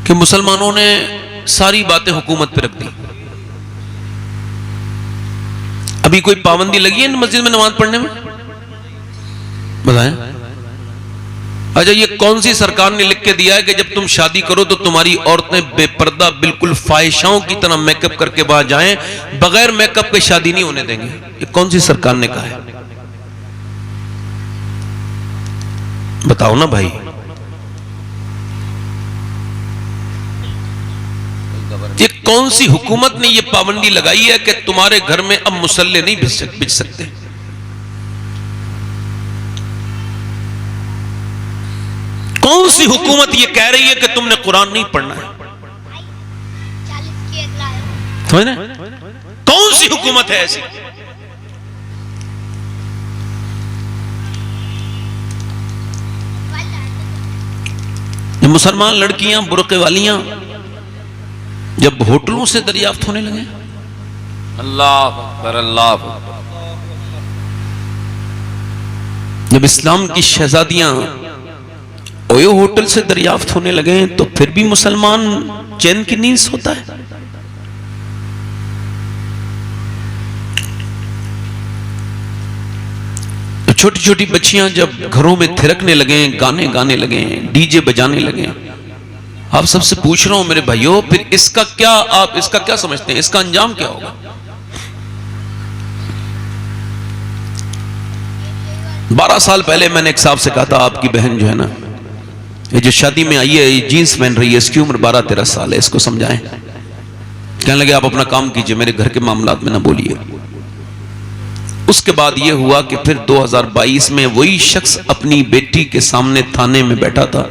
कि मुसलमानों ने सारी बातें हुकूमत पे रख दी। अभी कोई पाबंदी लगी है मस्जिद में नमाज पढ़ने में? बताएं। अच्छा, ये कौन सी सरकार ने लिख के दिया है कि जब तुम शादी करो तो तुम्हारी औरतें बेपर्दा बिल्कुल फाहिशाओं की तरह मेकअप करके वहां जाएं, बगैर मेकअप के शादी नहीं होने देंगे? ये कौन सी सरकार ने कहा है? बताओ ना भाई। ये कौन सी हुकूमत ने ये पाबंदी लगाई है कि तुम्हारे घर में अब मुसल्ले नहीं बिछ सकते? कौन सी हुकूमत ये कह रही है कि तुमने कुरान नहीं पढ़ना है? समझ रहे? कौन सी हुकूमत है ऐसी? ये मुसलमान लड़कियां बुर्के वालियां जब होटलों से दरियाफ्त होने लगे, अल्लाह अकबर अल्लाह अकबर, जब इस्लाम की शहजादियां ओयो होटल से दरियाफ्त होने लगे, तो फिर भी मुसलमान चैन की नींद सोता है। छोटी छोटी बच्चियां जब घरों में थिरकने लगे, गाने गाने लगे, डीजे बजाने लगे, आप सबसे पूछ रहा हूं मेरे भाइयों, फिर इसका क्या, आप इसका क्या समझते हैं? इसका अंजाम क्या होगा? 12 साल पहले मैंने एक साहब से कहा था, आपकी बहन जो है ना, ये जो शादी में आई है, ये जीन्स पहन रही है, इसकी उम्र 12-13 साल है, इसको समझाएं। कहने लगे आप अपना काम कीजिए, मेरे घर के मामलात में ना बोलिए। उसके बाद यह हुआ कि फिर 2022 में वही शख्स अपनी बेटी के सामने थाने में बैठा था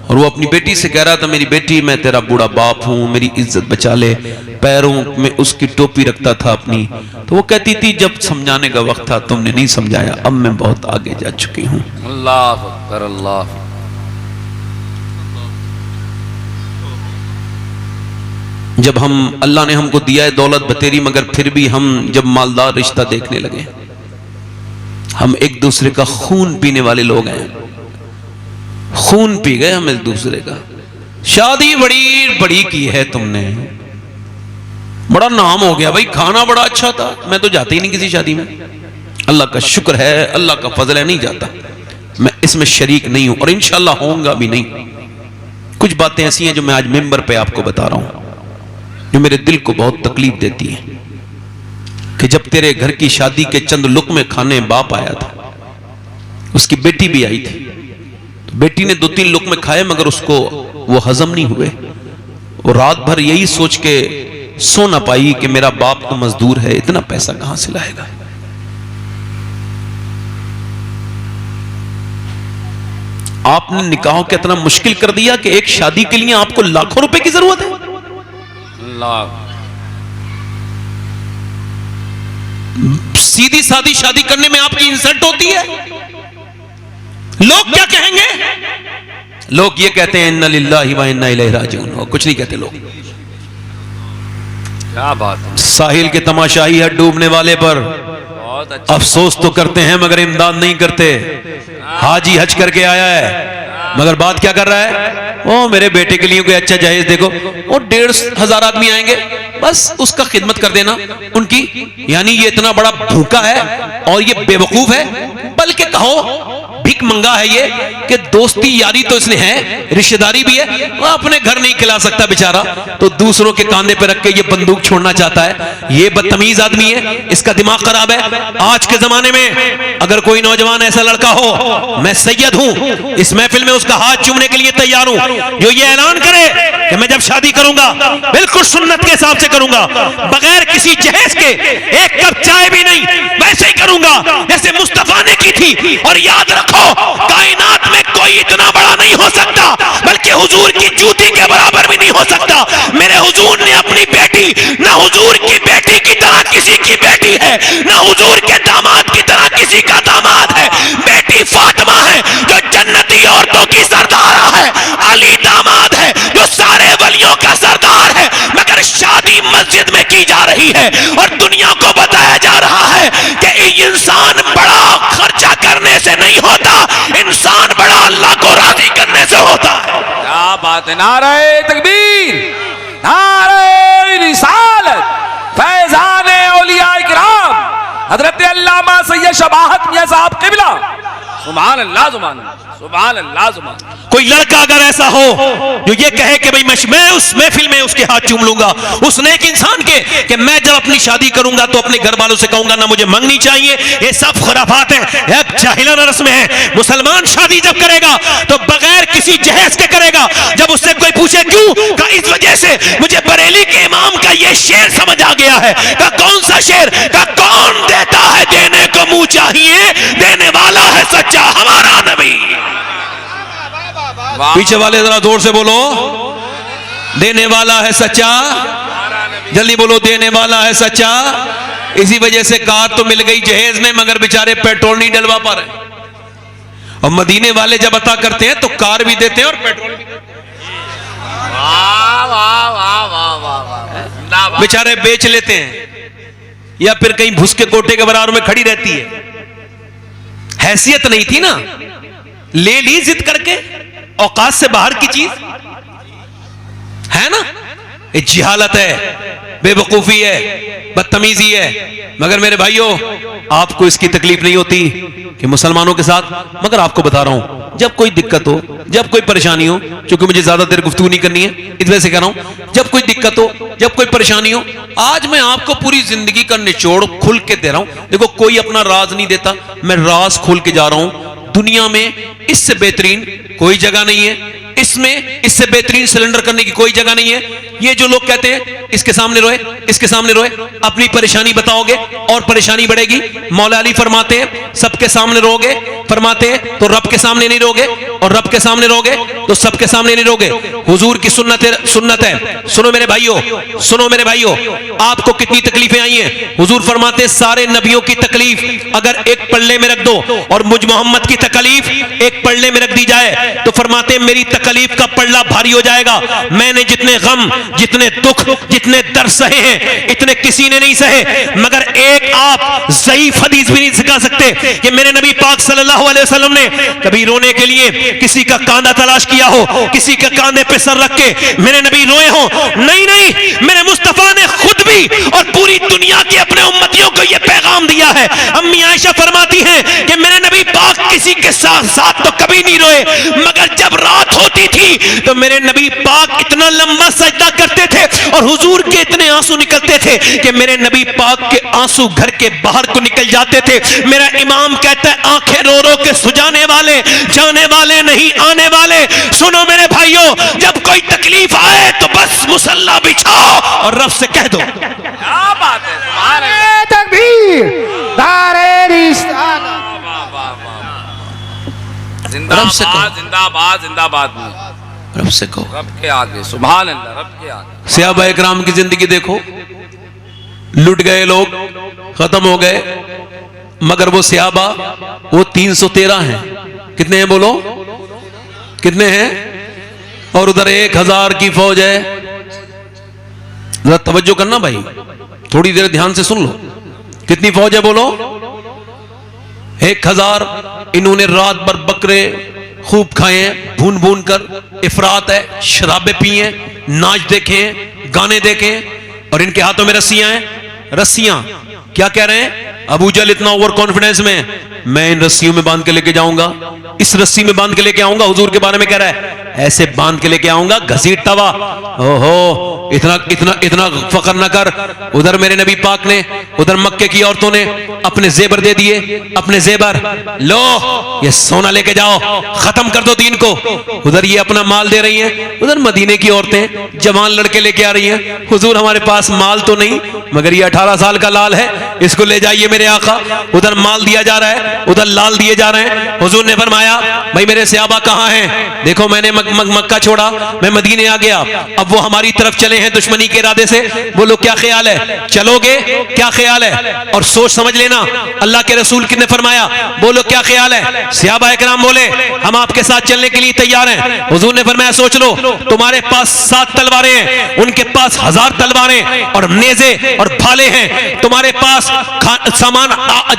और वो अपनी बेटी से कह रहा था, मेरी बेटी, मैं तेरा बूढ़ा बाप हूं, मेरी इज्जत बचा ले। पैरों में उसकी टोपी रखता था अपनी, तो वो कहती थी जब समझाने का वक्त था तुमने नहीं समझाया, अब मैं बहुत आगे जा चुकी हूं। अल्लाह अकबर अल्लाह। जब हम, अल्लाह ने हमको दिया है दौलत बतेरी, मगर फिर भी हम जब मालदार रिश्ता देखने लगे, हम एक दूसरे का खून पीने वाले लोग हैं, खून पी गए हम एक दूसरे का। शादी बड़ी बड़ी की है तुमने, बड़ा नाम हो गया भाई, खाना बड़ा अच्छा था, मैं तो जाता ही नहीं किसी शादी में। अल्लाह का शुक्र है, अल्लाह का फजल है, नहीं जाता मैं, इसमें शरीक नहीं हूं और इंशाअल्लाह होऊंगा भी नहीं। कुछ बातें ऐसी हैं जो मैं आज मिंबर पे आपको बता रहा हूं, जो मेरे दिल को बहुत तकलीफ देती है, कि जब तेरे घर की शादी के चंद लुक़्मे खाने बाप आया था, उसकी बेटी भी आई थी, तो बेटी ने 2-3 लुक़्मे खाए, मगर उसको वो हजम नहीं हुए। वो रात भर यही सोच के सो ना पाई कि मेरा बाप तो मजदूर है, इतना पैसा कहां से लाएगा। आपने निकाह को इतना मुश्किल कर दिया कि एक शादी के लिए आपको लाखों रुपए की जरूरत है। सीधी सादी शादी करने में आपकी इंसल्ट होती है। लोग क्या कहेंगे? लोग ये कहते हैं इन्ना लिल्लाहि व इन्ना इलैहि राजिऊन, और कुछ नहीं कहते लोग। क्या बात है। साहिल के तमाशाई है डूबने वाले पर, बहुत अच्छा। अफसोस तो करते हैं मगर इमदाद नहीं करते। हाजी हज करके आया है, मगर बात क्या कर रहा है? ओ मेरे बेटे के लिए कोई अच्छा जहेज देखो, और 1,500 आदमी आएंगे, बस उसका खिदमत कर देना उनकी। यानी ये इतना बड़ा भूखा है और ये बेवकूफ है, बल्कि कहो भीख मंगा है ये, कि दोस्ती यारी तो इसने है, रिश्तेदारी भी है, वो अपने घर नहीं खिला सकता बेचारा, तो दूसरों के कांधे पे रख के ये बंदूक छोड़ना चाहता है। ये बदतमीज आदमी है, इसका दिमाग खराब है। आज के जमाने में अगर कोई नौजवान ऐसा लड़का हो, मैं सैयद हूं, इस महफिल में उसका हाथ चूमने के लिए तैयार हूं, जो ये ऐलान करे कि मैं जब शादी करूंगा बिल्कुल सुन्नत के हिसाब से करूंगा, बगैर किसी जहेज के, एक कप चाय भी नहीं, वैसे ही करूंगा जैसे मुस्तफा ने की थी। और याद रखो, कायनात में कोई इतना बड़ा नहीं हो सकता, बल्कि हुजूर की जूती के बराबर भी नहीं हो सकता। मेरे हुजूर ने अपनी बेटी, ना हुजूर की बेटी की तरह किसी की बेटी है, ना हुजूर के दामाद की तरह किसी का दामाद है। बेटी फातिमा है जो जन्नती औरतों की सरदारा है, अली दामाद है जो सारे वलियों का सरदार है, मगर शादी मस्जिद में की जा रही है और दुनिया को बताया जा रहा है कि इंसान बड़ा खर्चा करने से नहीं होता, इंसान बड़ा अल्लाह को राजी करने से होता है। क्या बात है। नारे तकबीर, नारे रिसालत, फैजान औलिया इकराम हजरत अल्लामा सैयद शबाहत मियां साहब किबला। सुभान अल्लाह, सुभान अल्लाह, सुभान अल्लाह, सुभान अल्लाह। कोई लड़का अगर ऐसा हो जो ये कहे कि भाई मैं उस महफिल में उसके हाथ चूम लूंगा, उस नेक इंसान के, कि मैं जब अपनी शादी करूंगा तो अपने घर वालों से कहूंगा ना मुझे मंगनी चाहिए, ये सब खुराफात है, एक जाहिलाना रस्म है। मुसलमान शादी जब करेगा तो बगैर किसी जहेज के करेगा। जब उससे कोई पूछे क्यों, का इस वजह से मुझे बरेली के इमाम का ये शेर समझ आ गया है। का कौन सा शेर, का कौन देता है देने को मुंह चाहिए, देने वाला है सच्चा हमारा नबी। पीछे वाले जरा जोर से बोलो, देने वाला है सच्चा, जल्दी बोलो, देने वाला है सच्चा। इसी वजह से कार तो मिल गई जहेज में, मगर बेचारे पेट्रोल नहीं डलवा पा रहे। और मदीने वाले जब अता करते हैं तो कार भी देते हैं और पेट्रोल भी देते हैं। बेचारे बेच लेते हैं या फिर कहीं भूस के कोटे के बराबर में खड़ी रहती है। हैसियत नहीं थी ना, ले ली जिद करके, औकात से बाहर की चीज है ना। ये जिहालत है, बेवकूफी है, बदतमीजी है। मगर मेरे भाइयों, आपको इसकी तकलीफ नहीं होती कि मुसलमानों के साथ, मगर आपको बता रहा हूं, जब कोई दिक्कत हो, जब कोई परेशानी हो, क्योंकि मुझे ज्यादा देर गुफ्तगू नहीं करनी है, इस वजह से कह रहा हूं, जब कोई दिक्कत हो, जब कोई परेशानी हो, आज मैं आपको पूरी जिंदगी का निचोड़ खुल के दे रहा हूं। देखो, कोई अपना राज नहीं देता, मैं राज खोल के जा रहा हूं। दुनिया में इससे बेहतरीन कोई जगह नहीं है, इसमें इससे बेहतरीन सिलेंडर करने की कोई जगह नहीं है। ये जो लोग कहते हैं इसके सामने रोए, इसके सामने रोए, अपनी परेशानी बताओगे और परेशानी बढ़ेगी। मौला अली फरमाते हैं सबके सामने रोगे, फरमाते हैं तो रब के सामने नहीं रोगे, और रब के सामने रोगे तो सबके सामने नहीं रोगे। हुजूर की सुन्नत है। सुनो मेरे भाइयों, सुनो मेरे भाइयों, आपको कितनी तकलीफें आई हैं। हुजूर फरमाते सारे नबियों की तकलीफ अगर एक पल्ले में रख दो और मुझ मोहम्मद की तकलीफ एक पल्ले में रख दी जाए तो फरमाते मेरी तकलीफ का पल्ला भारी हो जाएगा। मैंने जितने गम, जितने दुख, जितने दर्द सहे हैं, इतने किसी ने नहीं सहे। मगर एक आप ज़ईफ हदीस भी नहीं सिखा सकते कि मेरे नबी पाक सल्लल्लाहु अलैहि वसल्लम ने कभी रोने के लिए किसी का कांधा तलाश किया हो, किसी के कांधे पे सर रख के मेरे नबी रोए हो। नहीं नहीं, मेरे मुस्तफा ने खुद भी और पूरी दुनिया के अपने उम्मतियों को यह पैगाम दिया है। अम्मी आयशा फरमाती हैं कि मेरे नबी पाक किसी के साथ तो कभी नहीं रोए, मगर जब रात होती थी तो मेरे नबी पाक इतना लंबा सजदा करते थे और हुजूर के इतने आंसू निकलते थे कि मेरे नबी पाक के आंसू घर के बाहर को निकल जाते थे। मेरा इमाम कहता है आंखें रो रो के सुजाने वाले, जाने वाले नहीं आने वाले। सुनो मेरे भाइयों, जब कोई तकलीफ आए तो बस मुसल्ला बिछाओ और रब से कह दो। क्या बात है, सुभान अल्लाह। तकबीर, नारे रिसालत। जिंदाबाद, जिंदाबाद, जिंदाबाद। रब से कहो, रब के आगे, सुभान अल्लाह, रब के आगे। सहाबा इकराम की जिंदगी देखो, लुट गए लोग, खत्म हो गए, मगर वो सहाबा वो 313 हैं। कितने हैं बोलो, कितने हैं? और उधर 1000 की फौज है। जरा तवज्जो करना भाई, थोड़ी देर ध्यान से सुन लो। कितनी फौज है बोलो? 1000। इन्होंने रात भर बकरे खूब खाए, भून भून कर, इफरात है, शराबें पी हैं, नाच देखे, गाने देखे, और इनके हाथों में रस्सियां हैं। रस्सियां क्या कह रहे हैं? अबू जहल इतना ओवर कॉन्फिडेंस में, मैं इन रस्सियों में बांध के लेके जाऊंगा, इस रस्सी में बांध के लेके आऊंगा। हुजूर के बारे में कह रहा है ऐसे बांध के लेके आऊंगा, घसीट तवा। ओहो, इतना इतना इतना फकर न कर। उधर मेरे नबी पाक ने, उधर मक्के की औरतों ने अपने जेबर दे दिए, अपने जेबर, लो ये सोना लेके जाओ, खत्म कर दो दीन को। उधर ये अपना माल दे रही हैं, उधर मदीने की औरतें जवान लड़के लेके आ रही हैं। हुजूर हमारे पास माल तो नहीं, मगर ये 18 साल का लाल है, इसको ले जाइए मेरे आका। उधर माल दिया जा रहा है, उधर लाल दिए जा रहे हैं। हुजूर ने फरमाया भाई मेरे सहाबा कहां हैं? देखो मैंने मक्का छोड़ा, मैं मदीने आ गया, अब वो हमारी तरफ चले हैं दुश्मनी के इरादे से। बोलो क्या ख्याल है, चलोगे? क्या ख्याल है? और सोच समझ लेना, अल्लाह के रसूल ने फरमाया बोलो क्या ख्याल है? सहाबा इकराम बोले हम आपके साथ चलने के लिए तैयार हैं। हुजूर ने फरमाया सोच लो, तुम्हारे पास 7 तलवारें हैं, उनके पास 1000 तलवारें और नेज़े और भाले हैं। तुम्हारे पास सामान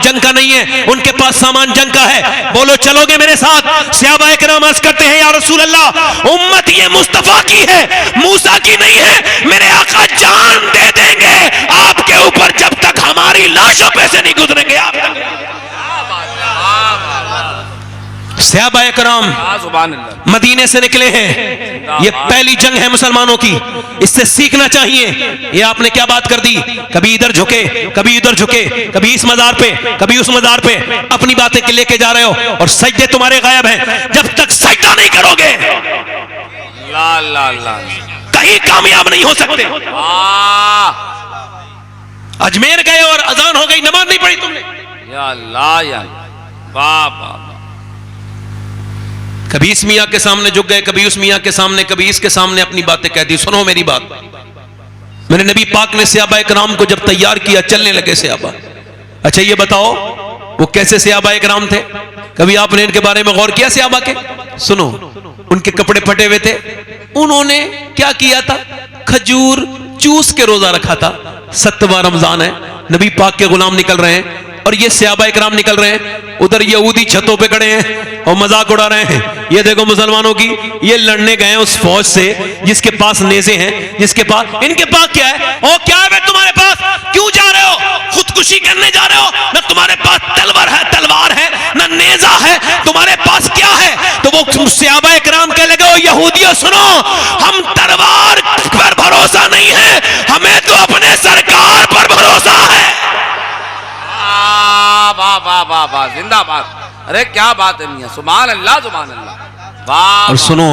जंग का नहीं है, उनके पास सामान जंग का है। बोलो चलोगे मेरे साथ? सहाबा इकराम अर्ज करते हैं या रसूल अल्लाह, उम्मत ये मुस्तफा की है, मूसा की नहीं है। मेरे आका जान दे देंगे आपके ऊपर जब तक हमारी लाशों पे से नहीं गुजरेंगे आप तक। सहाबा कराम सुभान अल्लाह मदीने से निकले हैं, ये पहली जंग है मुसलमानों की, इससे सीखना चाहिए। ये आपने क्या बात कर दी, कभी इधर झुके, कभी उधर झुके, कभी इस मजार पे, कभी उस मजार पे, अपनी बातें के लेके जा रहे हो और सजदे तुम्हारे गायब हैं। जब तक सजदा नहीं करोगे ला ला ला कहीं कामयाब नहीं हो सकते। अजमेर गए और अजान हो गई, नमाज नहीं पढ़ी तुमने, या अल्लाह या वाह वाह। कभी इस मियाँ के सामने झुक गए, कभी उस मियाँ के सामने, कभी इसके सामने अपनी बातें कह दी। सुनो मेरी बात, मेरे नबी पाक ने सहाबा इकराम को जब तैयार किया, चलने लगे सहाबा। अच्छा ये बताओ वो कैसे सहाबा इकराम थे? कभी आपने इनके बारे में गौर किया सहाबा के? सुनो, उनके कपड़े फटे हुए थे, उन्होंने क्या किया था, खजूर चूस के रोजा रखा था। 7वां रमजान है, नबी पाक के गुलाम निकल रहे हैं और ये सहाबा इकराम निकल रहे हैं। उधर यहूदी छतों पे खड़े हैं और मजाक उड़ा रहे हैं। ये देखो मुसलमानों की, ये लड़ने गए उस फौज से जिसके पास नेज़े हैं, जिसके पास, इनके पास क्या है? ओ क्या है तुम्हारे पास? क्यों जा रहे हो? खुदकुशी करने जा रहे हो? ना तुम्हारे पास तलवार है ना नेज़ा है, तुम्हारे पास क्या है? तो वो सहाबा इकराम कहने लगे, ओ यहूदियों सुनो, हम तलवार पर भरोसा नहीं है, हमें तो अपने सरकार पर भरोसा है। वाह वाह वाह वाह, जिंदाबाद। अरे क्या बात है मियां, सुभान अल्लाह सुभान अल्लाह, वाह। और सुनो